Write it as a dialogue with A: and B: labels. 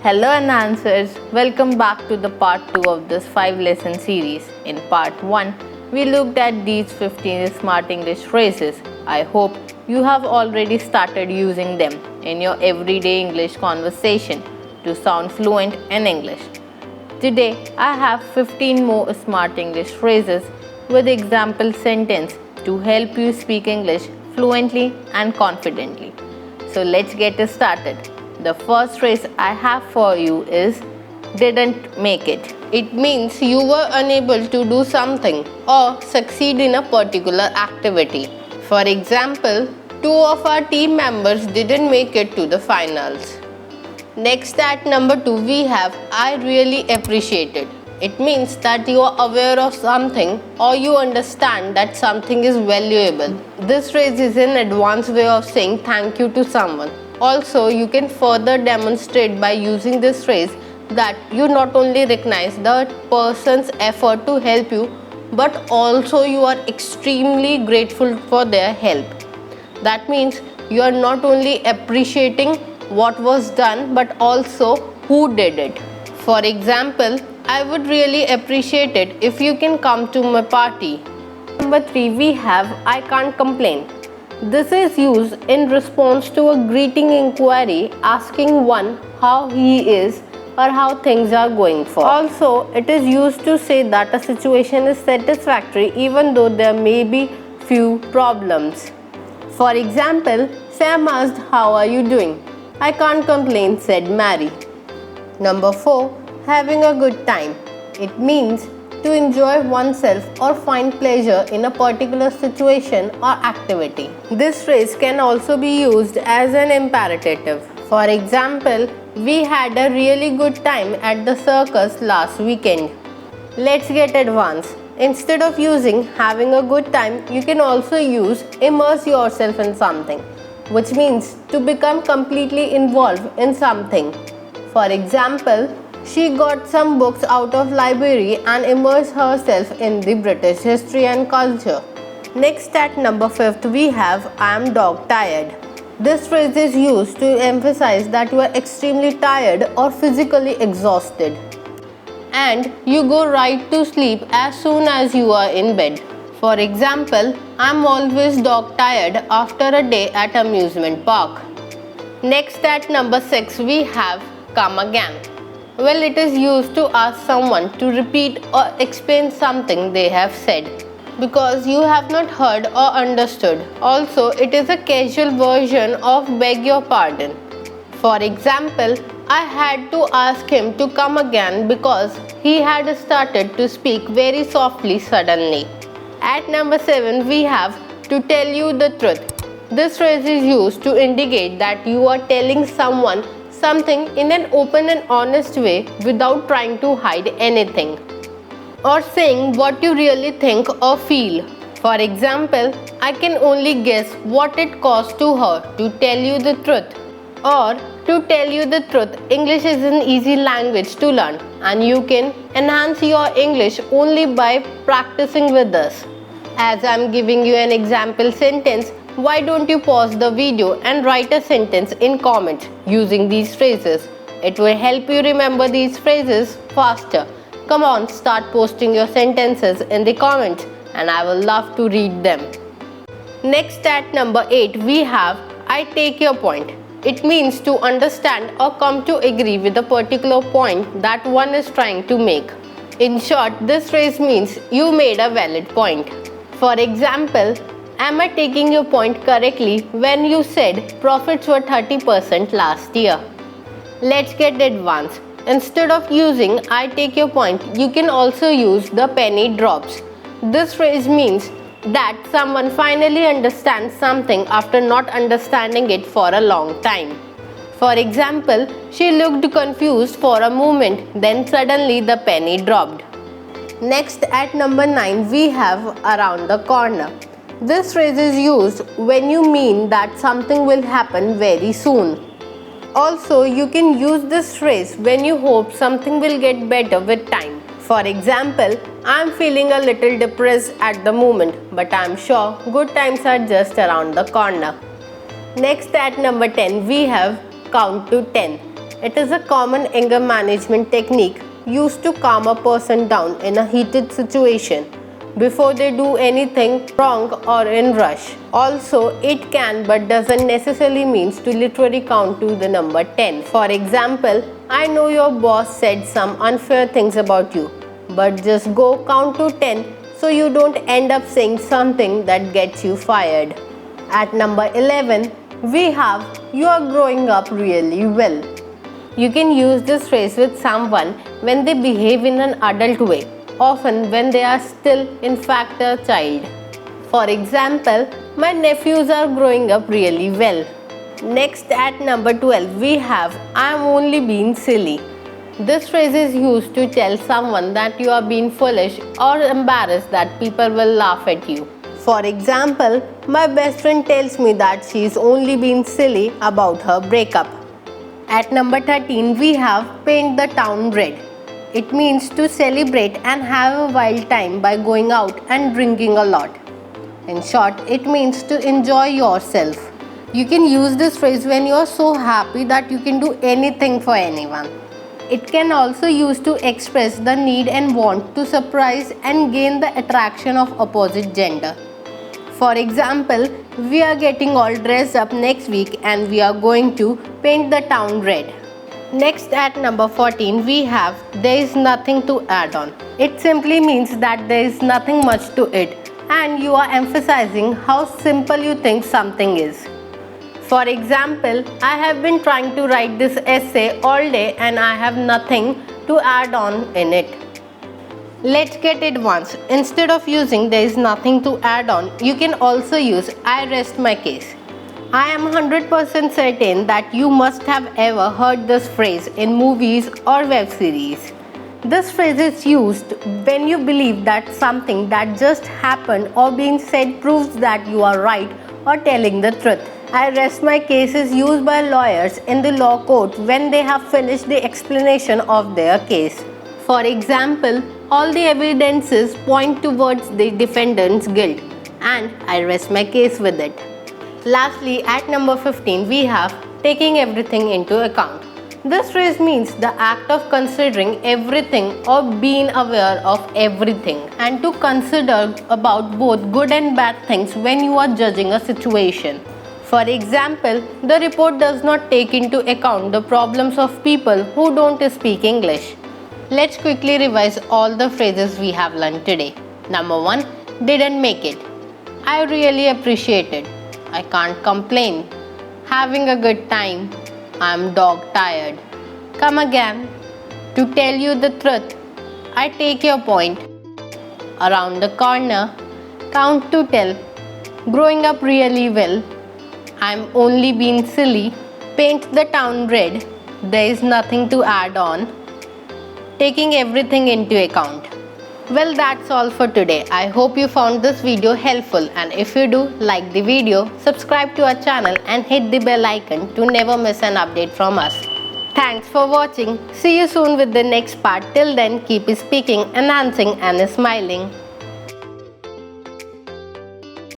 A: Hello and answers. Welcome back to the part 2 of this 5 lesson series. In part 1, we looked at these 15 smart English phrases. I hope you have already started using them in your everyday English conversation to sound fluent in English. Today, I have 15 more smart English phrases with example sentence to help you speak English fluently and confidently. So let's get started. The first phrase I have for you is didn't make it. It means you were unable to do something or succeed in a particular activity. For example, 2 of our team members didn't make it to the finals. Next, at number 2, we have I really appreciate it. It means that you are aware of something or you understand that something is valuable. This phrase is an advanced way of saying thank you to someone. Also, you can further demonstrate by using this phrase that you not only recognize the person's effort to help you, but also you are extremely grateful for their help. That means you are not only appreciating what was done, but also who did it. For example, I would really appreciate it if you can come to my party. Number 3, we have I can't complain. This is used in response to a greeting inquiry asking one how he is or how things are going for. Also, it is used to say that a situation is satisfactory even though there may be few problems. For example, Sam asked, "How are you doing?" "I can't complain," said Mary. Number 4, having a good time. It means to enjoy oneself or find pleasure in a particular situation or activity. This phrase can also be used as an imperative. For example, we had a really good time at the circus last weekend. Let's get advanced. Instead of using having a good time, you can also use immerse yourself in something, which means to become completely involved in something. For example, she got some books out of library and immersed herself in the British history and culture. Next, at number 5, we have I am dog tired. This phrase is used to emphasize that you are extremely tired or physically exhausted, and you go right to sleep as soon as you are in bed. For example, I'm always dog tired after a day at amusement park. Next, at number 6, we have come again. Well, it is used to ask someone to repeat or explain something they have said because you have not heard or understood. Also, it is a casual version of beg your pardon. For example, I had to ask him to come again because he had started to speak very softly suddenly. At number 7, we have to tell you the truth. This phrase is used to indicate that you are telling someone something in an open and honest way without trying to hide anything, or saying what you really think or feel. For example, I can only guess what it costs to her to tell you the truth. Or, to tell you the truth, English is an easy language to learn and you can enhance your English only by practicing with us. As I am giving you an example sentence, why don't you pause the video and write a sentence in comments using these phrases? It will help you remember these phrases faster. Come on, start posting your sentences in the comments and I will love to read them. Next, at number 8, we have I take your point. It means to understand or come to agree with a particular point that one is trying to make. In short, this phrase means you made a valid point. For example, am I taking your point correctly when you said profits were 30% last year? Let's get advanced. Instead of using I take your point, you can also use the penny drops. This phrase means that someone finally understands something after not understanding it for a long time. For example, she looked confused for a moment, then suddenly the penny dropped. Next, at number 9, we have around the corner. This phrase is used when you mean that something will happen very soon. Also, you can use this phrase when you hope something will get better with time. For example, I'm feeling a little depressed at the moment, but I'm sure good times are just around the corner. Next, at number 10, we have count to 10. It is a common anger management technique used to calm a person down in a heated situation before they do anything wrong or in rush. Also, it can but doesn't necessarily means to literally count to the number 10. For example, I know your boss said some unfair things about you, but just go count to 10 so you don't end up saying something that gets you fired. At number 11, we have you are growing up really well. You can use this phrase with someone when they behave in an adult way, often when they are still in fact a child. For example, my nephews are growing up really well. Next at number 12 we have I'm only being silly. This phrase is used to tell someone that you are being foolish or embarrassed that people will laugh at you. For example, my best friend tells me that she is only being silly about her breakup. At number 13 we have paint the town red. It means to celebrate and have a wild time by going out and drinking a lot. In short, it means to enjoy yourself. You can use this phrase when you are so happy that you can do anything for anyone. It can also used to express the need and want to surprise and gain the attraction of opposite gender. For example, we are getting all dressed up next week and we are going to paint the town red. Next at number 14 we have there is nothing to add on. It simply means that there is nothing much to it and you are emphasizing how simple you think something is. For example, I have been trying to write this essay all day and I have nothing to add on in it. Let's get it once. Instead of using there is nothing to add on, you can also use I rest my case. I am 100% certain that you must have ever heard this phrase in movies or web series. This phrase is used when you believe that something that just happened or being said proves that you are right or telling the truth. I rest my case is used by lawyers in the law court when they have finished the explanation of their case. For example, all the evidences point towards the defendant's guilt and I rest my case with it. Lastly, at number 15 we have taking everything into account. This phrase means the act of considering everything or being aware of everything and to consider about both good and bad things when you are judging a situation. For example, the report does not take into account the problems of people who don't speak English. Let's quickly revise all the phrases we have learned today. Number 1, didn't make it. I really appreciate it. I can't complain. Having a good time. I'm dog tired. Come again. To tell you the truth. I take your point. Around the corner. Count to tell. Growing up really well. I'm only being silly. Paint the town red. There is nothing to add on. Taking everything into account. Well, that's all for today. I hope you found this video helpful, and if you do, like the video, subscribe to our channel and hit the bell icon to never miss an update from us. Thanks for watching. See you soon with the next part. Till then, keep speaking, enhancing and smiling.